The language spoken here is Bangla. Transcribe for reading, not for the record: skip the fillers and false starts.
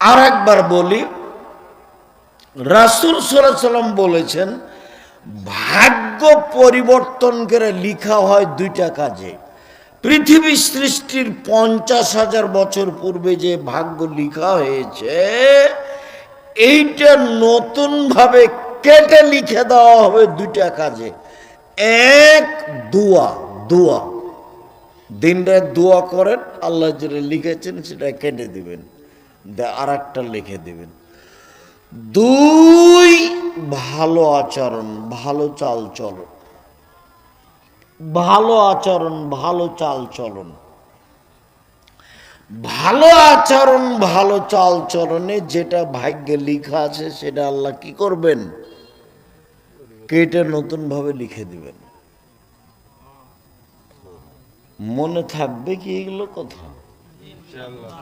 আর একবার বলি, রাসূল সাল্লাল্লাহু আলাইহি ওয়াসাল্লাম বলেছেন ভাগ্য পরিবর্তন করে লিখা হয় দুইটা কাজে। পৃথিবী সৃষ্টির 50,000 বছর পূর্বে যে ভাগ্য লিখা হয়েছে এইটা নতুন ভাবে কেটে লিখে দেওয়া হবে দুইটা কাজে। এক, দোয়া। দোয়া দিন রাত দোয়া করেন, আল্লাহ যেটা লিখেছেন সেটা কেটে দিবেন, আর একটা লিখে দিবেন। দুই, ভালো আচরণ, ভালো চাল চলন, ভালো আচরণ, ভালো চাল চলন। ভালো আচরণ ভালো চাল চলনে যেটা ভাগ্যে লিখা আছে সেটা আল্লাহ কি করবেন? কেটে নতুন ভাবে লিখে দিবেন। মনে থাকবে কি এগুলো কথা? ইনশাআল্লাহ।